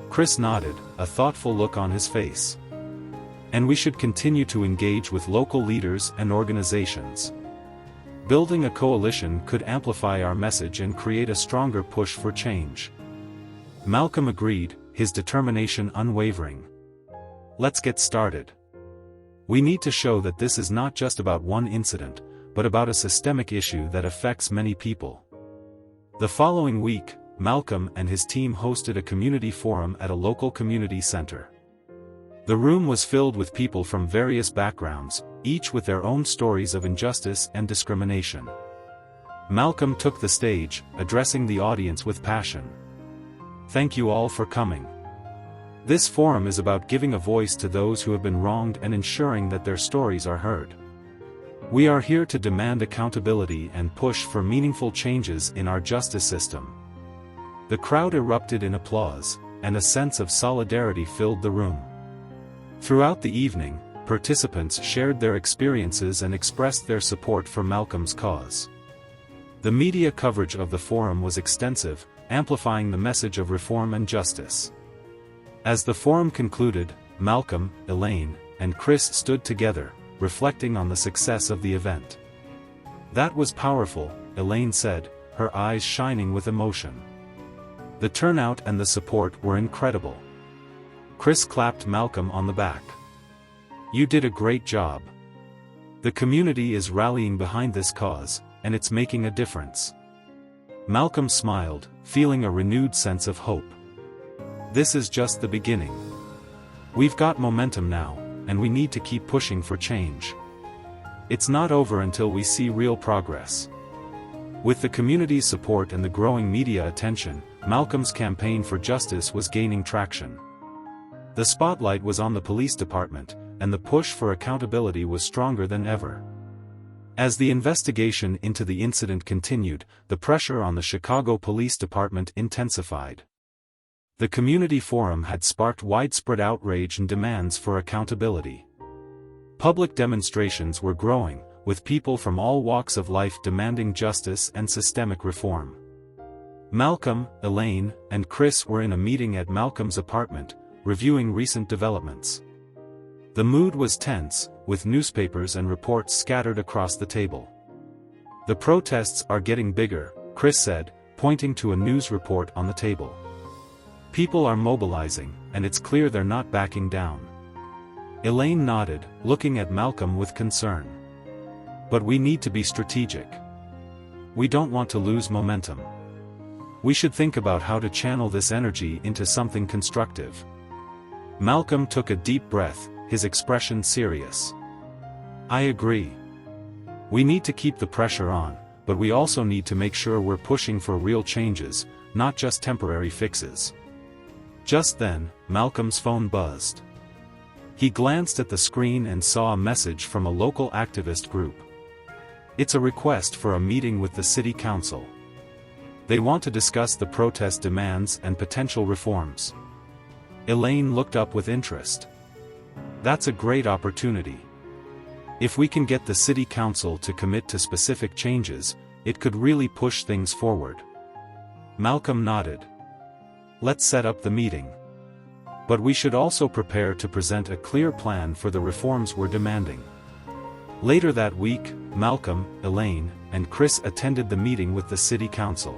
Chris nodded, a thoughtful look on his face. "And we should continue to engage with local leaders and organizations. Building a coalition could amplify our message and create a stronger push for change." Malcolm agreed, his determination unwavering. "Let's get started. We need to show that this is not just about one incident, but about a systemic issue that affects many people." The following week, Malcolm and his team hosted a community forum at a local community center. The room was filled with people from various backgrounds, each with their own stories of injustice and discrimination. Malcolm took the stage, addressing the audience with passion. "Thank you all for coming. This forum is about giving a voice to those who have been wronged and ensuring that their stories are heard. We are here to demand accountability and push for meaningful changes in our justice system." The crowd erupted in applause, and a sense of solidarity filled the room. Throughout the evening, participants shared their experiences and expressed their support for Malcolm's cause. The media coverage of the forum was extensive, amplifying the message of reform and justice. As the forum concluded, Malcolm, Elaine, and Chris stood together, reflecting on the success of the event. "That was powerful," Elaine said, her eyes shining with emotion. "The turnout and the support were incredible." Chris clapped Malcolm on the back. "You did a great job. The community is rallying behind this cause, and it's making a difference." Malcolm smiled, feeling a renewed sense of hope. "This is just the beginning. We've got momentum now, and we need to keep pushing for change. It's not over until we see real progress." With the community's support and the growing media attention, Malcolm's campaign for justice was gaining traction. The spotlight was on the police department, and the push for accountability was stronger than ever. As the investigation into the incident continued, the pressure on the Chicago Police Department intensified. The community forum had sparked widespread outrage and demands for accountability. Public demonstrations were growing, with people from all walks of life demanding justice and systemic reform. Malcolm, Elaine, and Chris were in a meeting at Malcolm's apartment, reviewing recent developments. The mood was tense, with newspapers and reports scattered across the table. "The protests are getting bigger," Chris said, pointing to a news report on the table. "People are mobilizing, and it's clear they're not backing down." Elaine nodded, looking at Malcolm with concern. "But we need to be strategic. We don't want to lose momentum. We should think about how to channel this energy into something constructive." Malcolm took a deep breath, his expression serious. "I agree. We need to keep the pressure on, but we also need to make sure we're pushing for real changes, not just temporary fixes." Just then, Malcolm's phone buzzed. He glanced at the screen and saw a message from a local activist group. "It's a request for a meeting with the city council. They want to discuss the protest demands and potential reforms." Elaine looked up with interest. "That's a great opportunity. If we can get the city council to commit to specific changes, it could really push things forward." Malcolm nodded. "Let's set up the meeting." But we should also prepare to present a clear plan for the reforms we're demanding. Later that week, Malcolm, Elaine, and Chris attended the meeting with the city council.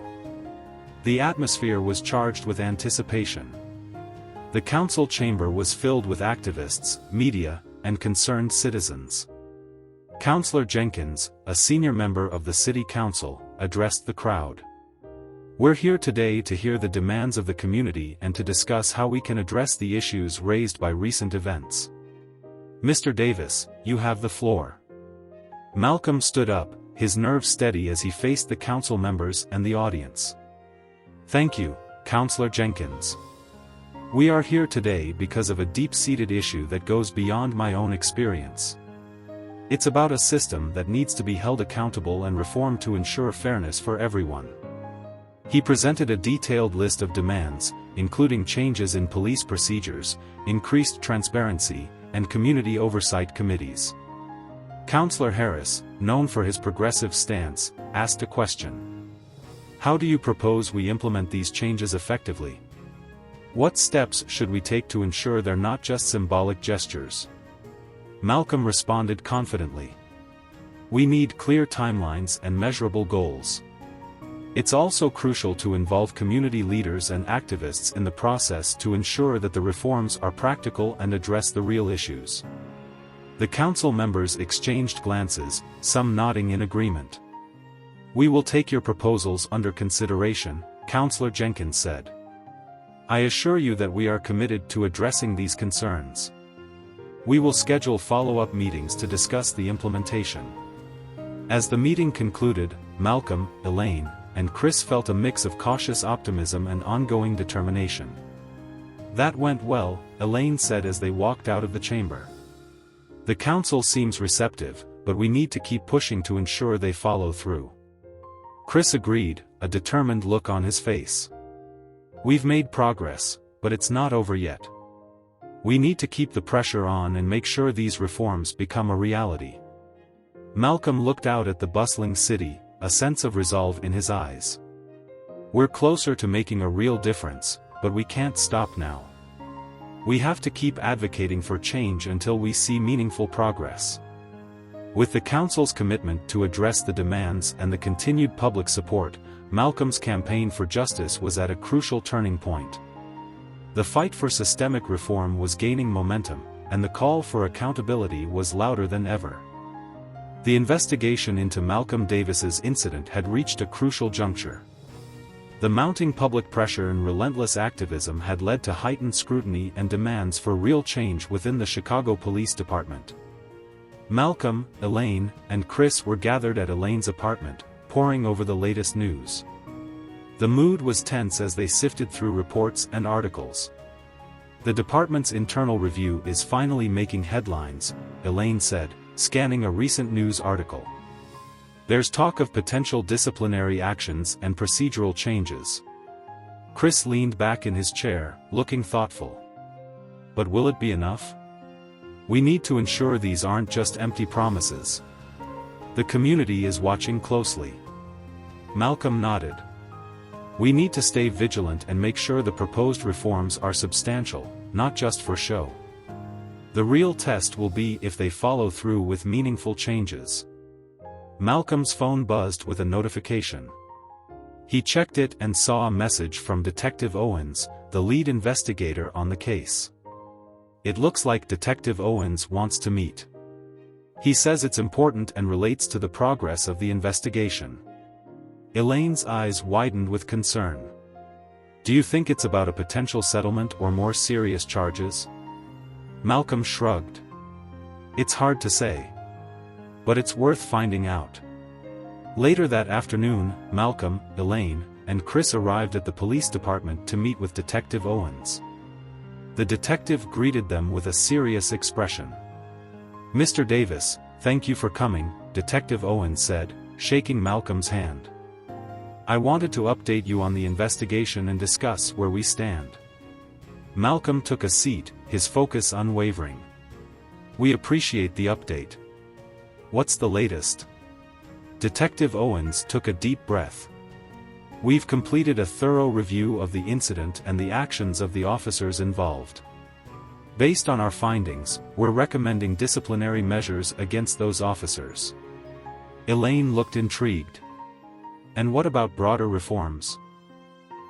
The atmosphere was charged with anticipation. The council chamber was filled with activists, media, and concerned citizens. Councillor Jenkins, a senior member of the city council, addressed the crowd. "We're here today to hear the demands of the community and to discuss how we can address the issues raised by recent events. Mr. Davis, you have the floor." Malcolm stood up, his nerves steady as he faced the council members and the audience. "Thank you, Councillor Jenkins. We are here today because of a deep-seated issue that goes beyond my own experience. It's about a system that needs to be held accountable and reformed to ensure fairness for everyone." He presented a detailed list of demands, including changes in police procedures, increased transparency, and community oversight committees. Councillor Harris, known for his progressive stance, asked a question. "How do you propose we implement these changes effectively? What steps should we take to ensure they're not just symbolic gestures?" Malcolm responded confidently. "We need clear timelines and measurable goals. It's also crucial to involve community leaders and activists in the process to ensure that the reforms are practical and address the real issues." The council members exchanged glances, some nodding in agreement. "We will take your proposals under consideration," Councillor Jenkins said. "I assure you that we are committed to addressing these concerns. We will schedule follow-up meetings to discuss the implementation." As the meeting concluded, Malcolm, Elaine, and Chris felt a mix of cautious optimism and ongoing determination. "That went well," Elaine said as they walked out of the chamber. "The council seems receptive, but we need to keep pushing to ensure they follow through." Chris agreed, a determined look on his face. "We've made progress, but it's not over yet. We need to keep the pressure on and make sure these reforms become a reality." Malcolm looked out at the bustling city, a sense of resolve in his eyes. "We're closer to making a real difference, but we can't stop now. We have to keep advocating for change until we see meaningful progress." With the council's commitment to address the demands and the continued public support, Malcolm's campaign for justice was at a crucial turning point. The fight for systemic reform was gaining momentum, and the call for accountability was louder than ever. The investigation into Malcolm Davis's incident had reached a crucial juncture. The mounting public pressure and relentless activism had led to heightened scrutiny and demands for real change within the Chicago Police Department. Malcolm, Elaine, and Chris were gathered at Elaine's apartment, poring over the latest news. The mood was tense as they sifted through reports and articles. "The department's internal review is finally making headlines," Elaine said, scanning a recent news article. "There's talk of potential disciplinary actions and procedural changes." Chris leaned back in his chair, looking thoughtful. "But will it be enough? We need to ensure these aren't just empty promises. The community is watching closely." Malcolm nodded. "We need to stay vigilant and make sure the proposed reforms are substantial, not just for show. The real test will be if they follow through with meaningful changes." Malcolm's phone buzzed with a notification. He checked it and saw a message from Detective Owens, the lead investigator on the case. "It looks like Detective Owens wants to meet. He says it's important and relates to the progress of the investigation." Elaine's eyes widened with concern. "Do you think it's about a potential settlement or more serious charges?" Malcolm shrugged. "It's hard to say. But it's worth finding out." Later that afternoon, Malcolm, Elaine, and Chris arrived at the police department to meet with Detective Owens. The detective greeted them with a serious expression. "Mr. Davis, thank you for coming," Detective Owens said, shaking Malcolm's hand. "I wanted to update you on the investigation and discuss where we stand." Malcolm took a seat, his focus unwavering. "We appreciate the update. What's the latest?" Detective Owens took a deep breath. "We've completed a thorough review of the incident and the actions of the officers involved. Based on our findings, we're recommending disciplinary measures against those officers. Elaine looked intrigued. And what about broader reforms?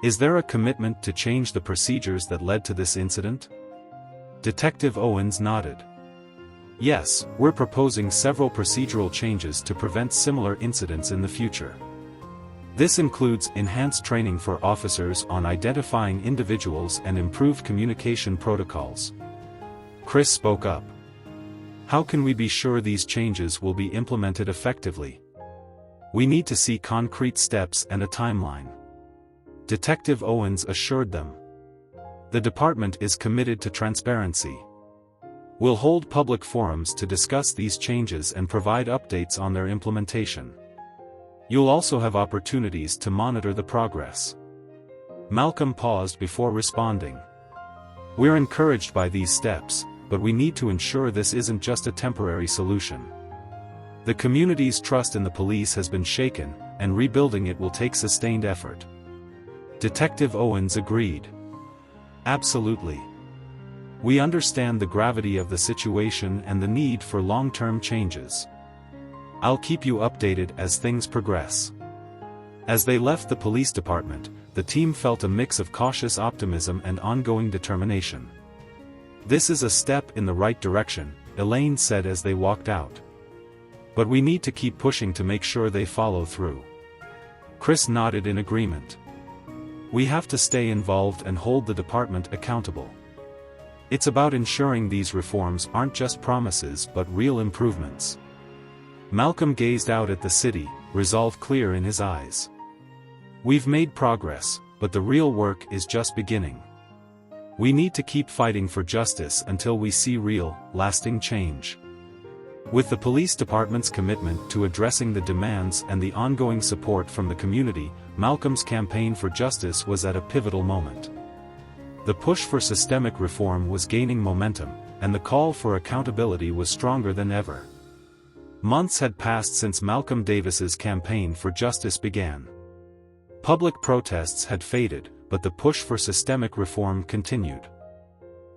Is there a commitment to change the procedures that led to this incident? Detective Owens nodded. Yes, we're proposing several procedural changes to prevent similar incidents in the future. This includes enhanced training for officers on identifying individuals and improved communication protocols. Chris spoke up. How can we be sure these changes will be implemented effectively? We need to see concrete steps and a timeline. Detective Owens assured them. The department is committed to transparency. We'll hold public forums to discuss these changes and provide updates on their implementation. You'll also have opportunities to monitor the progress. Malcolm paused before responding. We're encouraged by these steps, but we need to ensure this isn't just a temporary solution. The community's trust in the police has been shaken, and rebuilding it will take sustained effort. Detective Owens agreed. Absolutely. We understand the gravity of the situation and the need for long-term changes. I'll keep you updated as things progress. As they left the police department, the team felt a mix of cautious optimism and ongoing determination. This is a step in the right direction, Elaine said as they walked out. But we need to keep pushing to make sure they follow through. Chris nodded in agreement. We have to stay involved and hold the department accountable. It's about ensuring these reforms aren't just promises but real improvements. Malcolm gazed out at the city, resolve clear in his eyes. We've made progress, but the real work is just beginning. We need to keep fighting for justice until we see real, lasting change. With the police department's commitment to addressing the demands and the ongoing support from the community, Malcolm's campaign for justice was at a pivotal moment. The push for systemic reform was gaining momentum, and the call for accountability was stronger than ever. Months had passed since Malcolm Davis's campaign for justice began. Public protests had faded, but the push for systemic reform continued.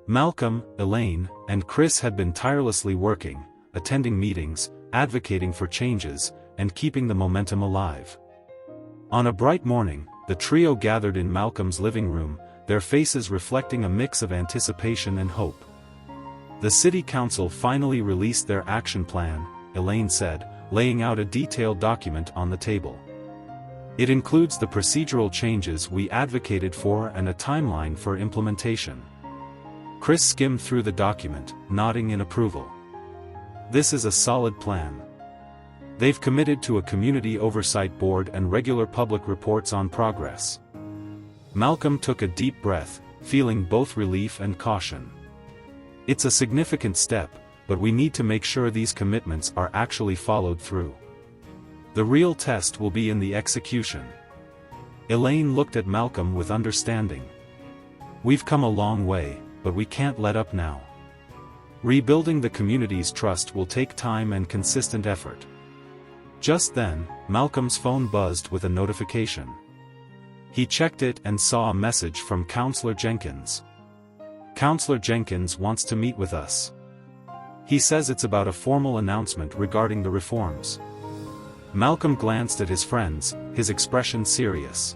Malcolm, Elaine, and Chris had been tirelessly working, attending meetings, advocating for changes, and keeping the momentum alive. On a bright morning, the trio gathered in Malcolm's living room, their faces reflecting a mix of anticipation and hope. The city council finally released their action plan, Elaine said, laying out a detailed document on the table. It includes the procedural changes we advocated for and a timeline for implementation. Chris skimmed through the document, nodding in approval. This is a solid plan. They've committed to a community oversight board and regular public reports on progress. Malcolm took a deep breath, feeling both relief and caution. It's a significant step, but we need to make sure these commitments are actually followed through. The real test will be in the execution. Elaine looked at Malcolm with understanding. We've come a long way, but we can't let up now. Rebuilding the community's trust will take time and consistent effort. Just then, Malcolm's phone buzzed with a notification. He checked it and saw a message from Counselor Jenkins. Counselor Jenkins wants to meet with us. He says it's about a formal announcement regarding the reforms. Malcolm glanced at his friends, his expression serious.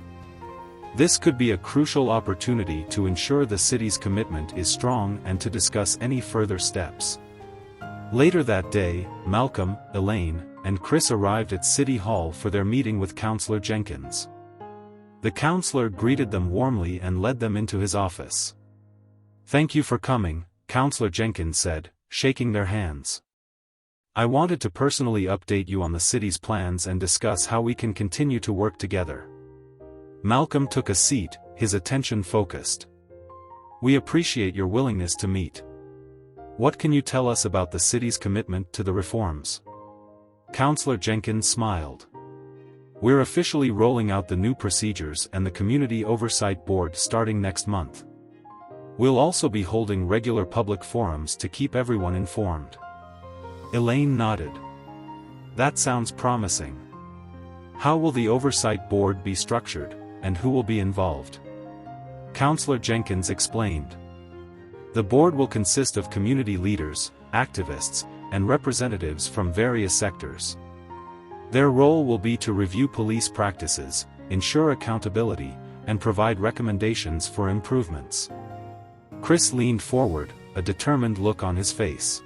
This could be a crucial opportunity to ensure the city's commitment is strong and to discuss any further steps. Later that day, Malcolm, Elaine, and Chris arrived at City Hall for their meeting with Counselor Jenkins. The counselor greeted them warmly and led them into his office. "Thank you for coming," Counselor Jenkins said, shaking their hands. "I wanted to personally update you on the city's plans and discuss how we can continue to work together." Malcolm took a seat, his attention focused. "We appreciate your willingness to meet. What can you tell us about the city's commitment to the reforms?" Counselor Jenkins smiled. "We're officially rolling out the new procedures and the Community Oversight Board starting next month. We'll also be holding regular public forums to keep everyone informed." Elaine nodded. "That sounds promising. How will the Oversight Board be structured, and who will be involved?" Counselor Jenkins explained. The board will consist of community leaders, activists, and representatives from various sectors. Their role will be to review police practices, ensure accountability, and provide recommendations for improvements. Chris leaned forward, a determined look on his face.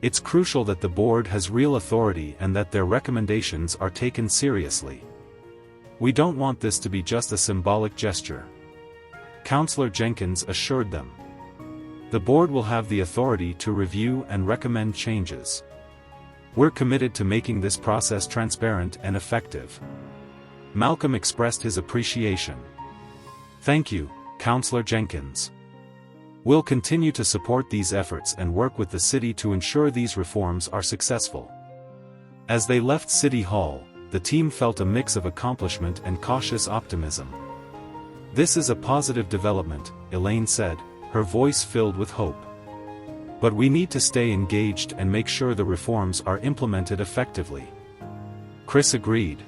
It's crucial that the board has real authority and that their recommendations are taken seriously. We don't want this to be just a symbolic gesture. Councillor Jenkins assured them. The board will have the authority to review and recommend changes. We're committed to making this process transparent and effective. Malcolm expressed his appreciation. Thank you, Councillor Jenkins. We'll continue to support these efforts and work with the city to ensure these reforms are successful. As they left City Hall, the team felt a mix of accomplishment and cautious optimism. This is a positive development, Elaine said, her voice filled with hope. But we need to stay engaged and make sure the reforms are implemented effectively. Chris agreed.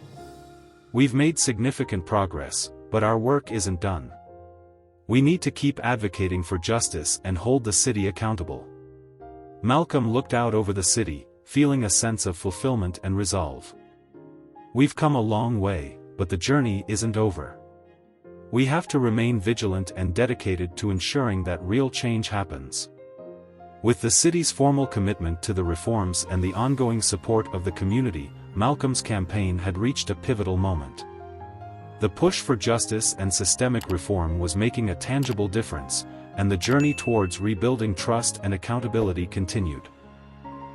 We've made significant progress, but our work isn't done. We need to keep advocating for justice and hold the city accountable. Malcolm looked out over the city, feeling a sense of fulfillment and resolve. We've come a long way, but the journey isn't over. We have to remain vigilant and dedicated to ensuring that real change happens. With the city's formal commitment to the reforms and the ongoing support of the community, Malcolm's campaign had reached a pivotal moment. The push for justice and systemic reform was making a tangible difference, and the journey towards rebuilding trust and accountability continued.